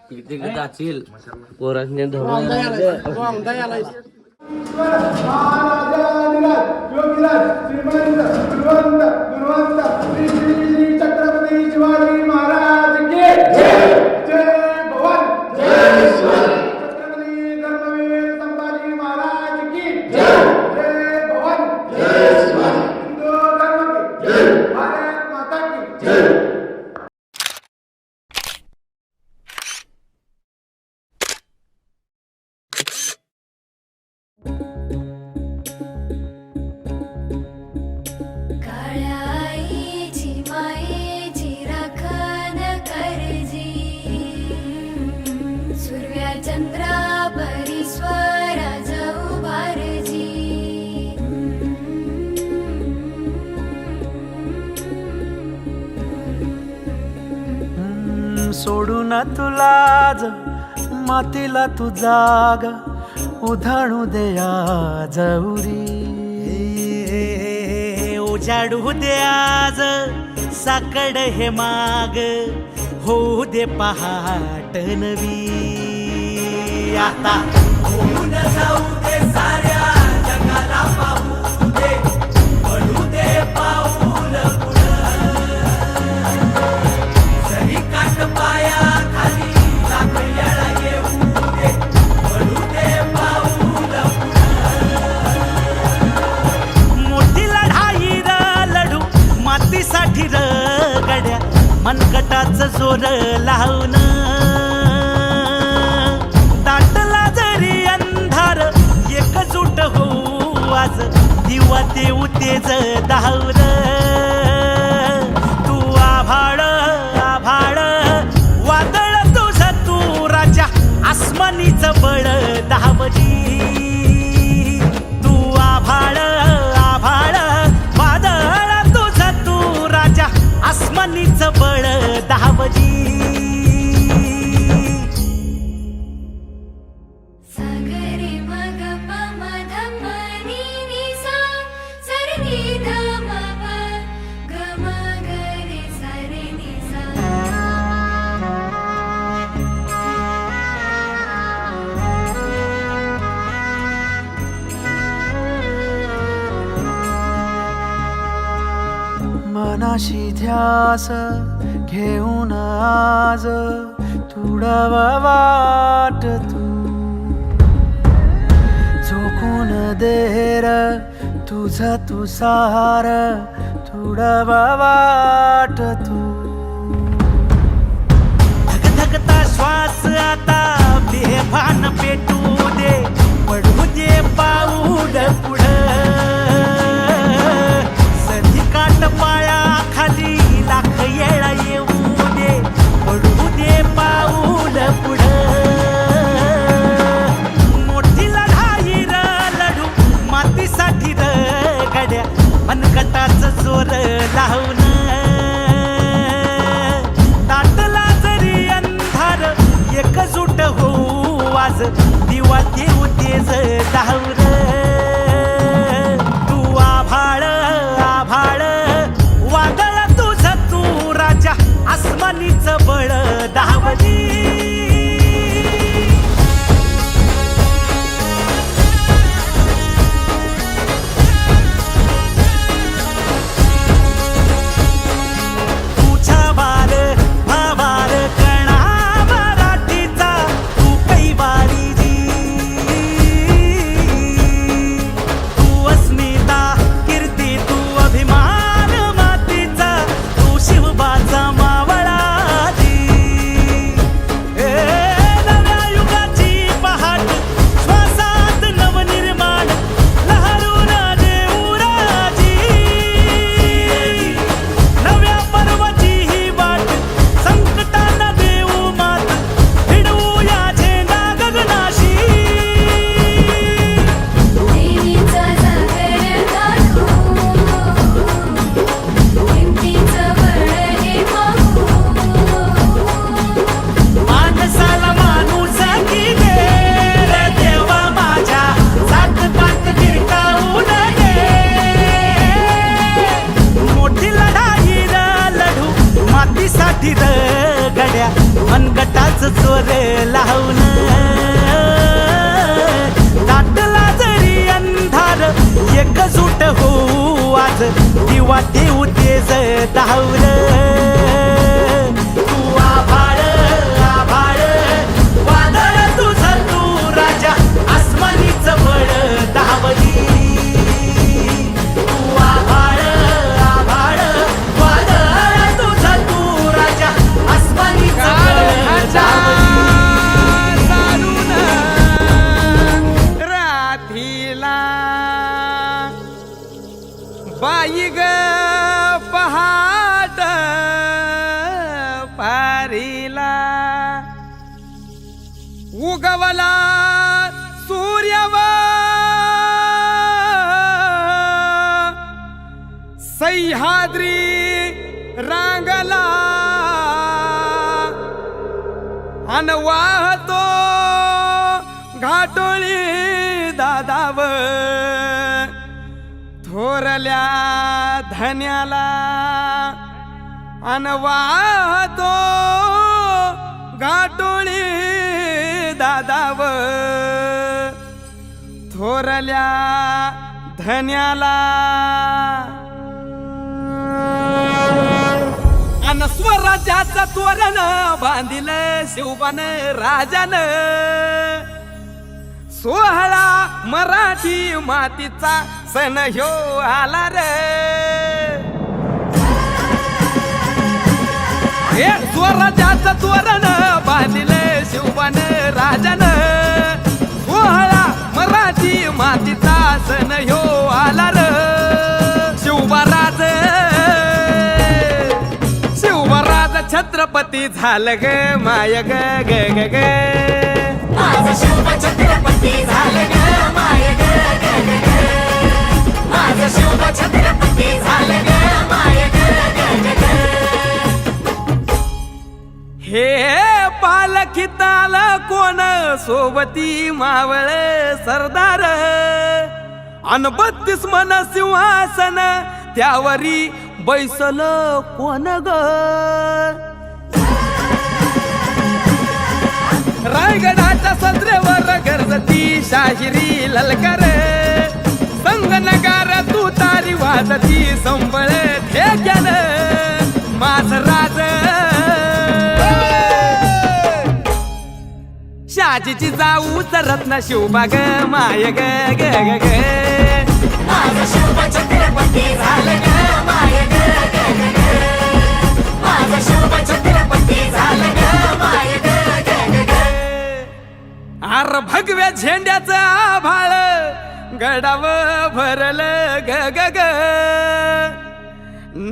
किती जाशील पोरांनी धरून छत्रपती शिवाजी महाराज की जय जय भवानी जय छत्रपती धर्मवीर संभाजी महाराज की जय जय भवानी जय हिंदू धर्म की जय भारत माता की जय. सोडून तुला मातीला तू जाग उधाणू दे आज उरी उजाडू दे आज साकड हे माग होऊ दे पहाट नवी आता होऊन जाऊ दे साऱ्या जगाला पाहू दे पडू दे पाऊल पाया खाली लाकड्याला येऊ दे पडू दे पाऊल मोठी लढाई र लढू मातीसाठी र गड्या मनगटाच जोर लावून दाटला जरी अंधार एकजूट होऊ आज दिवा देऊ तेज दावर तू आभाळ वादळ तुझ तू राजा आसमानीच बळ दावली तू आभाळ वादळ तुझ तू राजा आसमानीच बळ दावली मनाशी ध्यास घेऊन आज तुडवा वाट तू झोकून देर तुझा तू सार तुडवा वाट तू धगधगता श्वास आता बेभान पेटू दे पडू दे पाऊल पुढं काट पाया खाली लाख येळा येऊ दे पडू दे पाऊल पुढं मोठी लढाई र लढू मातीसाठी र गड्या मनगटाच जोर लावून दाटला जरी अंधार एकजूट होऊ आज दिवा देऊ तेज दावर तू आभाळ वादळ तुझ तू राजा आसमानीच बळ दावली तुझा वार भावार कणा मराठीचा तू कैवारी तू अस्मिता कीर्ती तू स्वर लावून दाटला जरी अंधार एकजूट होऊ आज दिवा देऊ तेज धावल तू आभाळ आभाळ वादळ तुझं तू राजा आसमानीच बळ धावली तू आभाळ आभाळ वादळ तुझं तू राजा आसमानीच बळ धावली सारून राधीला बाई ग पहाट पारीला उगवला सूर्यव सह्याद्री रांगला अन वाहतो घाटोळी दादाव थोरल्या धन्याला अन वाहतो घाटोळी दादाव थोरल्या धन्याला अन स्वराज्याचं तोरण बांधिलं शिवबान राजान सोहळा मराठी मातीचा सण ह्यो आला रे हे स्वराज्याचं तोरण बांधिलं शिवबान राजान सोहळा मराठी मातीचा सण ह्यो आला रे शिवबाराज छत्रपती झालं ग माय ग ग ग ग माझं शिवबा छत्रपती झालं ग माय ग ग ग ग माझं शिवबा छत्रपती झालं ग माय ग ग ग ग हे पालखीत आलं कोण सोबती मावळ सरदार अन 32 मन सिंहासन त्यावरी बैसल कोण ग रायगडाच्या सदरेवर गरजती शाहिरी ललकार संगनगार तू तारी वाजती संबळ ठेक्यान माझ राज शाजीची जाऊ रत्न शिवबा ग माय ग ग ग ग माझं शिवबा छत्रपती झालं ग माय ग ग ग ग माझं शिवबा छत्रपती झालं ग माय ग ग ग ग आर भगव्या झेंड्याचं आभाळ गडाव भरल ग ग ग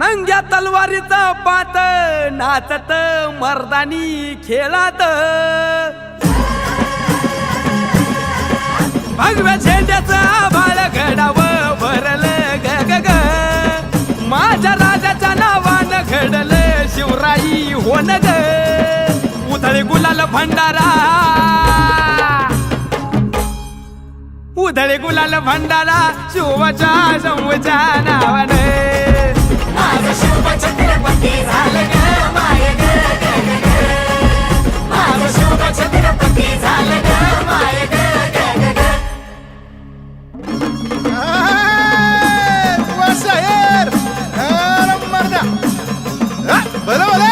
नंग्या तलवारीचा पात नाचत मर्दानी खेळात भगव्या झेंड्याचं आभाळ गडाव भरल ग ग ग माझ्या राजाच्या नावानं घडल शिवराई होन ग उधळे गुलाल भंडारा उधळे गुलाल भंडारा शिवाच्या शंभूच्या नावाने माझं शिवबा छत्रपती झालं ग माय ग ग ग ग माझं शिवबा छत्रपती झालं ग माय ग ग ग ग शायर मर्दा बरोबर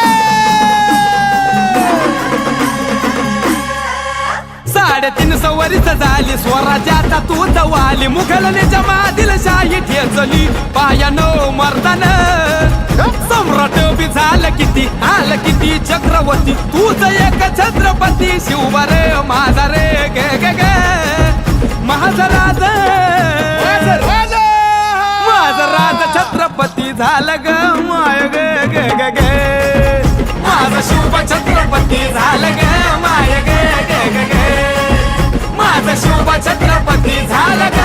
350 वर्ष झाली स्वराज्याचा तू जवाली मुघलनेच्या मादील शाही ठेचली पायानो मर्दान सम्राट बी झालं किती आलं किती चक्रवर्ती तूच एक छत्रपती शिवबा रे माझा रे ग ग ग माझा राज माझा राज छत्रपती झालं ग माय ग ग ग ग माझा शिवबा छत्रपती झालं ग माय ग ग ग ग माझा शिवबा छत्रपती झालं ग